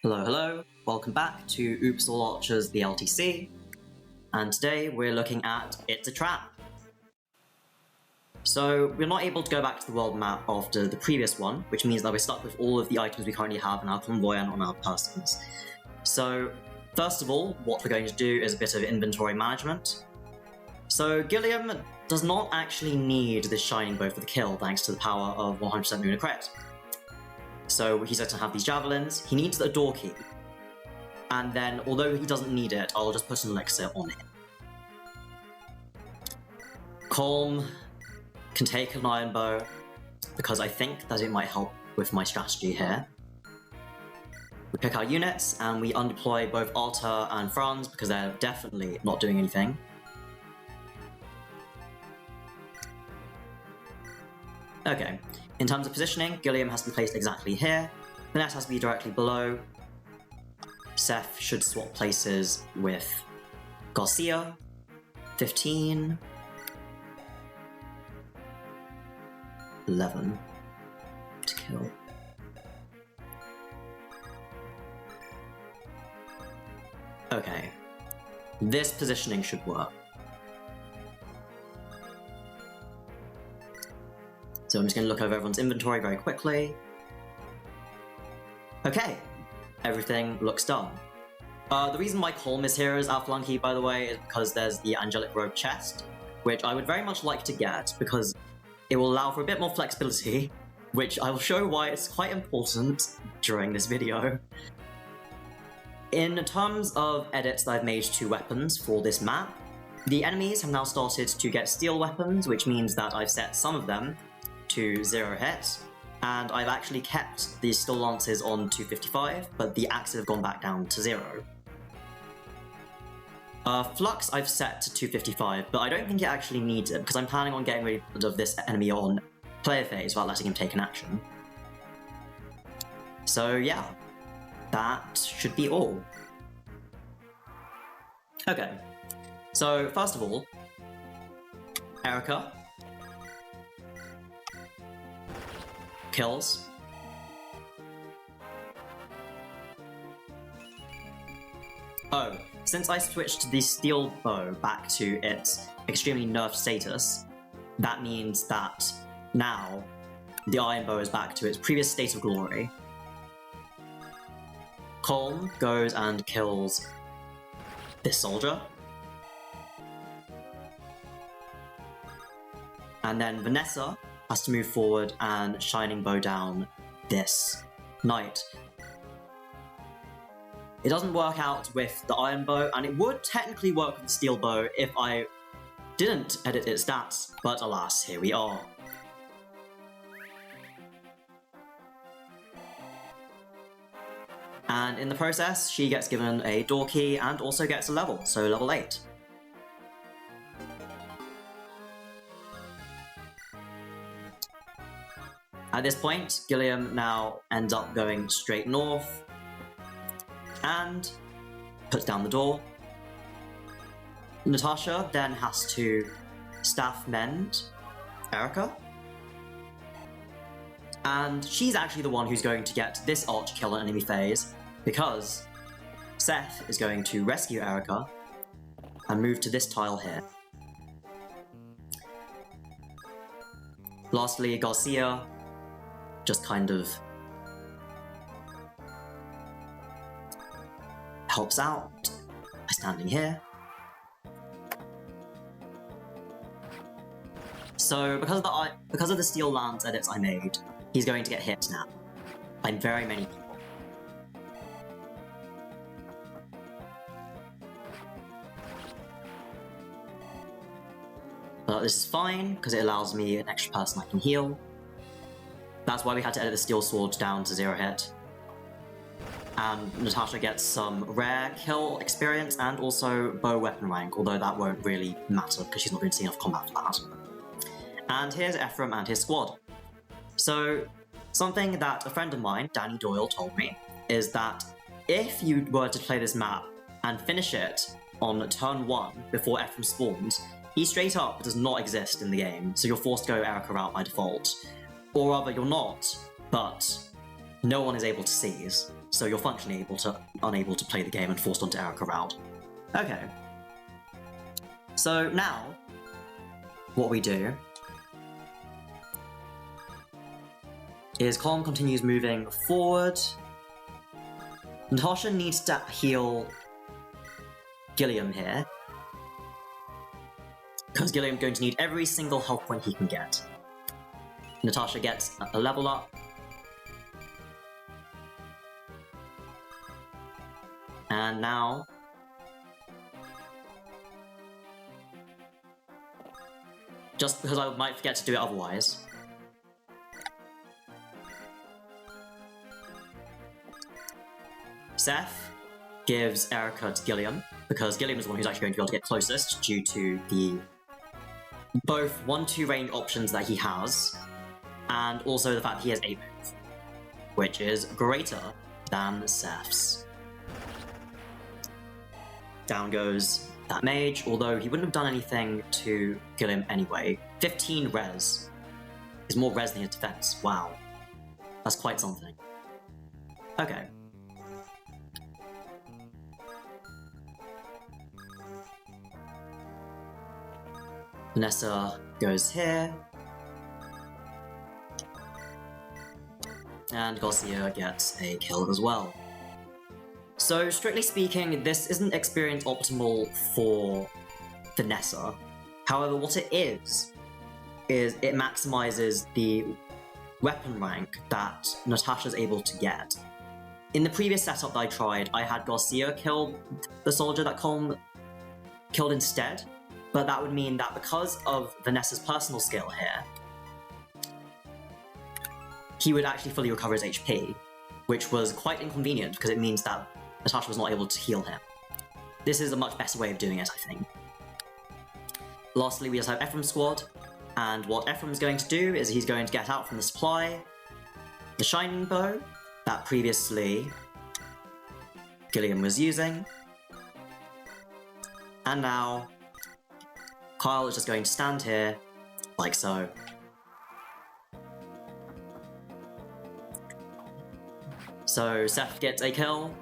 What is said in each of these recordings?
Hello, hello, welcome back to Oops All Archers, the LTC, and today we're looking at It's a Trap. So we're not able to go back to the world map after the previous one, which means that we're stuck with all of the items we currently have in our convoy and on our persons. So first of all, what we're going to do is a bit of inventory management. So Gilliam does not actually need this shining bow for the kill thanks to the power of 100% Lunar Crit. So he's going to have these javelins, he needs a door key, and then although he doesn't need it, I'll just put an elixir on it. Calm can take an iron bow, because I think that it might help with my strategy here. We pick our units, and we undeploy both Arta and Franz, because they're definitely not doing anything. Okay, in terms of positioning, Gilliam has to be placed exactly here, Vanessa has to be directly below, Seth should swap places with Garcia, 15, 11 to kill. Okay, this positioning should work. So I'm just going to look over everyone's inventory very quickly. Okay, everything looks done. The reason why Colm is here as our flunky, by the way, is because there's the Angelic Robe chest, which I would very much like to get because it will allow for a bit more flexibility, which I will show why it's quite important during this video. In terms of edits that I've made to weapons for this map, the enemies have now started to get steel weapons, which means that I've set some of them to 0 hit, and I've actually kept the steel lances on 255, but the axes have gone back down to 0. Flux I've set to 255, but I don't think it actually needs it, because I'm planning on getting rid of this enemy on player phase without letting him take an action. So yeah, that should be all. Okay, so first of all, Eirika kills. Oh, since I switched the steel bow back to its extremely nerfed status, that means that now the iron bow is back to its previous state of glory. Colm goes and kills this soldier. And then Vanessa has to move forward and shining bow down this knight. It doesn't work out with the iron bow, and it would technically work with the steel bow if I didn't edit its stats, but alas, here we are. And in the process, she gets given a door key and also gets a level, so level 8. At this point, Gilliam now ends up going straight north and puts down the door. Natasha then has to staff mend Eirika, and she's actually the one who's going to get this arch kill on enemy phase because Seth is going to rescue Eirika and move to this tile here. Lastly, Garcia just kind of helps out by standing here. So because of the steel lance edits I made, he's going to get hit now by very many people. But this is fine because it allows me an extra person I can heal. That's why we had to edit the steel sword down to 0 hit. And Natasha gets some rare kill experience and also bow weapon rank, although that won't really matter because she's not going to see enough combat for that. And here's Ephraim and his squad. So, something that a friend of mine, Danny Doyle, told me is that if you were to play this map and finish it on turn 1 before Ephraim spawns, he straight up does not exist in the game, so you're forced to go Eirika route by default. Or rather, you're not, but no one is able to seize. so you're functionally unable to play the game and forced onto Eirika route. Okay. So now, what we do is Colm continues moving forward. Natasha needs to heal Gilliam here, because Gilliam's going to need every single health point he can get. Natasha gets a level up. And now, just because I might forget to do it otherwise, Seth gives Eirika to Gilliam, because Gilliam is the one who's actually going to be able to get closest due to the both 1-2 range options that he has, and also the fact that he has 8 move, which is greater than Seth's. Down goes that mage, although he wouldn't have done anything to Gilliam anyway. 15 res is more res than his defense. Wow. That's quite something. Okay. Vanessa goes here. And Garcia gets a kill as well. So, strictly speaking, this isn't experience optimal for Vanessa. However, what it is it maximizes the weapon rank that Natasha's able to get. In the previous setup that I tried, I had Garcia kill the soldier that Colm killed instead, but that would mean that because of Vanessa's personal skill here, he would actually fully recover his HP, which was quite inconvenient because it means that Natasha was not able to heal him. This is a much better way of doing it, I think. Lastly, we just have Ephraim's squad, and what Ephraim's going to do is he's going to get out from the supply the shining bow that previously Gilliam was using, and now Kyle is just going to stand here, like so. So Seth gets a kill.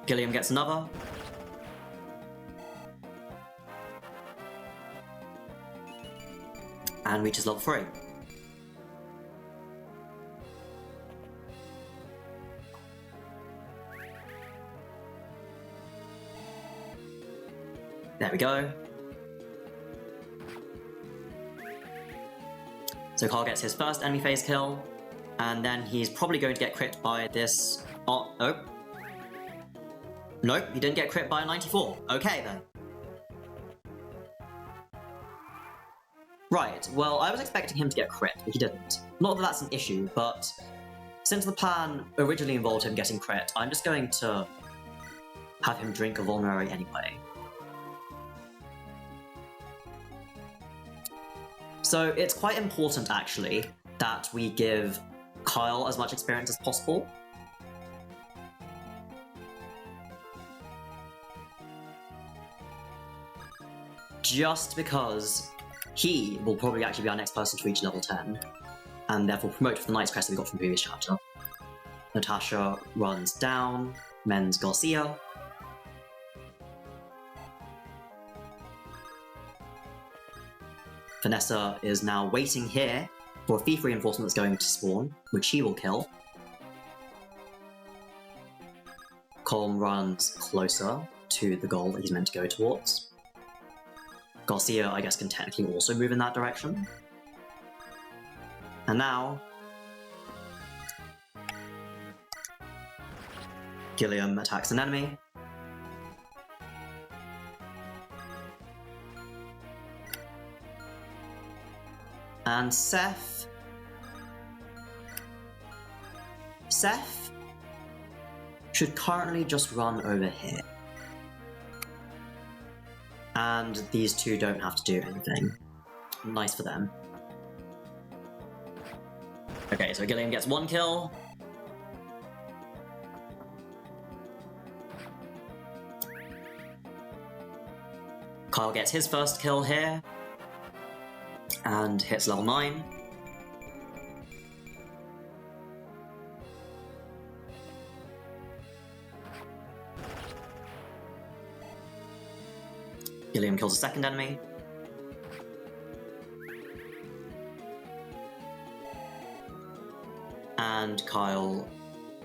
Gilliam gets another. And reaches level 3. There we go. So Carl gets his first enemy phase kill, and then he's probably going to get crit by this... Oh, nope. Nope, he didn't get crit by a 94. Okay, then. Right, well, I was expecting him to get crit, but he didn't. Not that that's an issue, but since the plan originally involved him getting crit, I'm just going to have him drink a vulnerary anyway. So it's quite important, actually, that we give Kyle as much experience as possible. Just because he will probably actually be our next person to reach level 10, and therefore promote for the Knight's Crest that we got from the previous chapter. Natasha runs down, mends Garcia. Vanessa is now waiting here for a thief reinforcement that's going to spawn, which he will kill. Colm runs closer to the goal that he's meant to go towards. Garcia, I guess, can technically also move in that direction. And now, Gilliam attacks an enemy. And Seth should currently just run over here. And these two don't have to do anything. Nice for them. Okay, so Gilliam gets 1 kill. Kyle gets his first kill here. And hits level 9. Gilliam kills a second enemy. And Kyle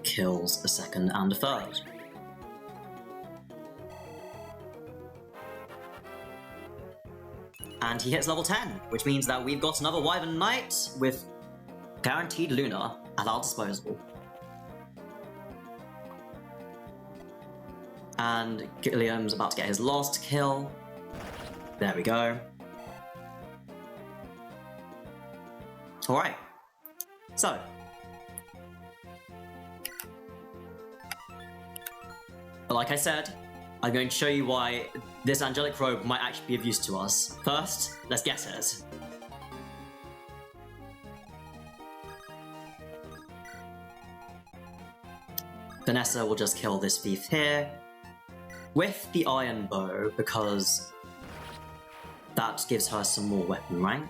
kills a second and a third. And he hits level 10, which means that we've got another Wyvern Knight with guaranteed Luna at our disposal. And Gilliam's about to get his last kill. There we go. Alright. So. Like I said, I'm going to show you why this Angelic Robe might actually be of use to us. First, let's get it. Vanessa will just kill this thief here with the iron bow because that gives her some more weapon rank.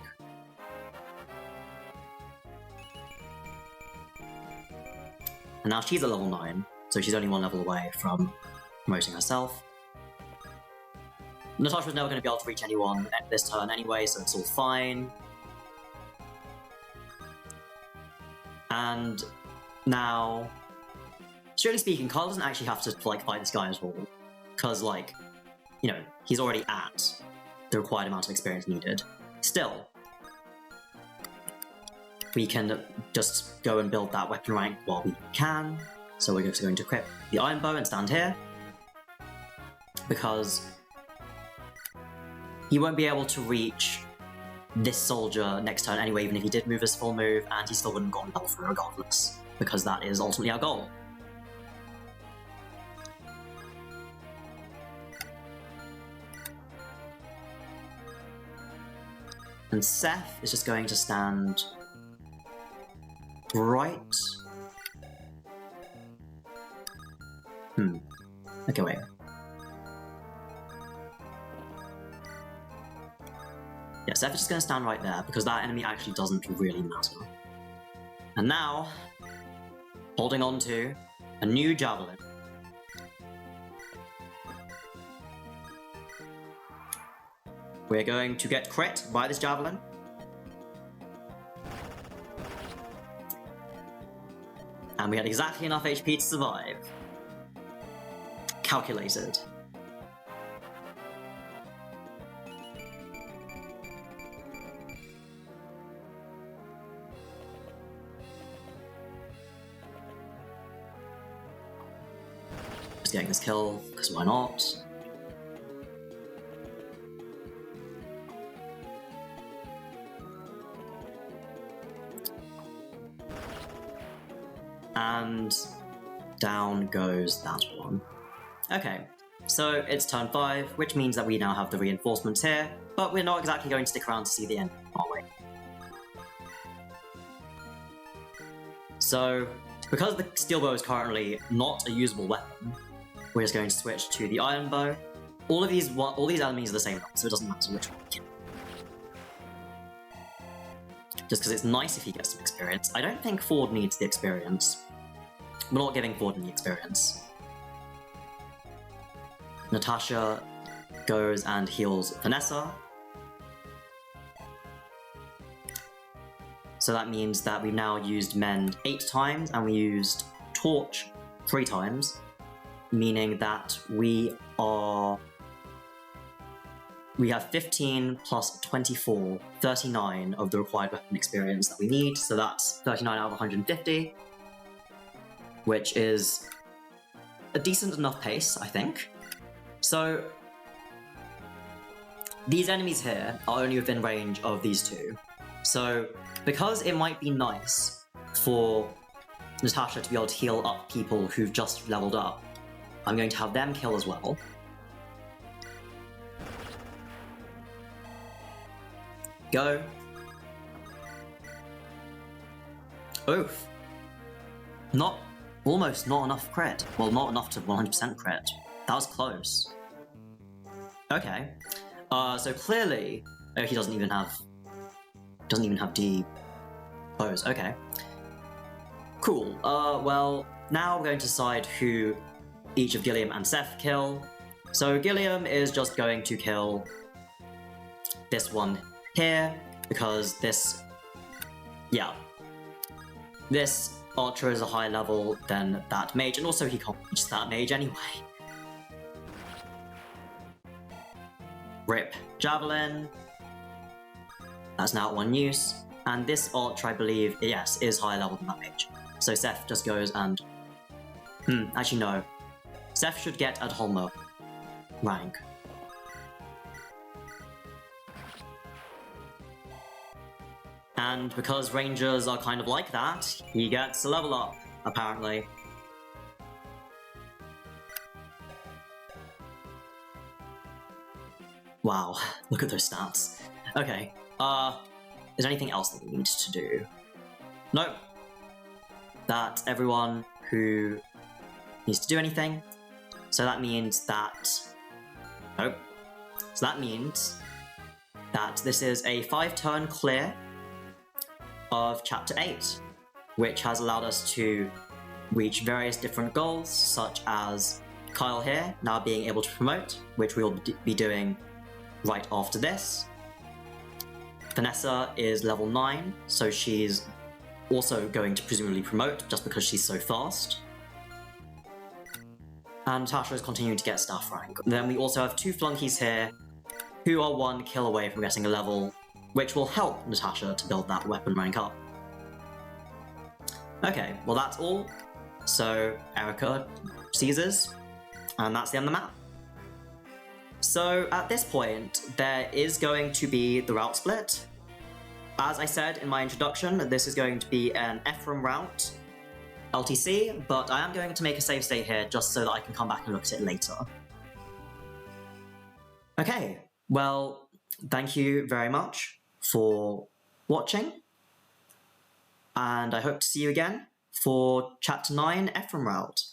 And now she's at level 9, so she's only one level away from promoting herself. Natasha was never going to be able to reach anyone this turn anyway, so it's all fine. And now, strictly speaking, Kyle doesn't actually have to fight this guy at all, because he's already at the required amount of experience needed. Still, we can just go and build that weapon rank while we can. So we're just going to equip the iron bow and stand here, because he won't be able to reach this soldier next turn anyway, even if he did move his full move, and he still wouldn't have gotten level 3 regardless, because that is ultimately our goal. And Seth is just going to stand right. Okay, wait. Yeah, Seth is just going to stand right there, because that enemy actually doesn't really matter. And now, holding on to a new javelin. We're going to get crit by this javelin. And we had exactly enough HP to survive. Calculated. Just getting this kill, because why not? And down goes that one. Okay, so it's turn 5, which means that we now have the reinforcements here, but we're not exactly going to stick around to see the end, are we? So, because the steel bow is currently not a usable weapon, we're just going to switch to the iron bow. All these enemies are the same, so it doesn't matter which one we kill. Just because it's nice if he gets some experience. I don't think Ford needs the experience. We're not giving Ford any experience. Natasha goes and heals Vanessa. So that means that we've now used Mend 8 times, and we used Torch 3 times, meaning that we have 15 plus 24, 39 of the required weapon experience that we need, so that's 39 out of 150, which is a decent enough pace, I think. So, these enemies here are only within range of these two. So, because it might be nice for Natasha to be able to heal up people who've just leveled up, I'm going to have them kill as well. Go. Oof. Almost not enough crit. Well, not enough to 100% crit. That was close. Okay. So clearly, he doesn't even have D bows. Okay. Cool. Well, now we're going to decide who each of Gilliam and Seth kill. So Gilliam is just going to kill this one here, because this Archer is a higher level than that mage, and also he can't reach that mage anyway. Rip Javelin. That's now at 1 use. And this Archer, I believe, yes, is higher level than that mage. So Seth just goes and... actually no. Seth should get at Holmer rank. And because Rangers are kind of like that, he gets a level up, apparently. Wow, look at those stats. Okay, is there anything else that we need to do? Nope. That's everyone who needs to do anything. So that means that... Nope. So that means that this is a 5-turn clear of Chapter 8, which has allowed us to reach various different goals, such as Kyle here now being able to promote, which we'll be doing right after this. Vanessa is level 9, so she's also going to presumably promote just because she's so fast. And Natasha is continuing to get staff rank. Then we also have 2 flunkies here who are 1 kill away from getting a level, which will help Natasha to build that weapon rank up. Okay, well that's all. So Eirika seizes, and that's the end of the map. So at this point, there is going to be the route split. As I said in my introduction, this is going to be an Ephraim route, LTC, but I am going to make a save state here just so that I can come back and look at it later. Okay, well, thank you very much for watching, and I hope to see you again for Chapter 9 Ephraim route.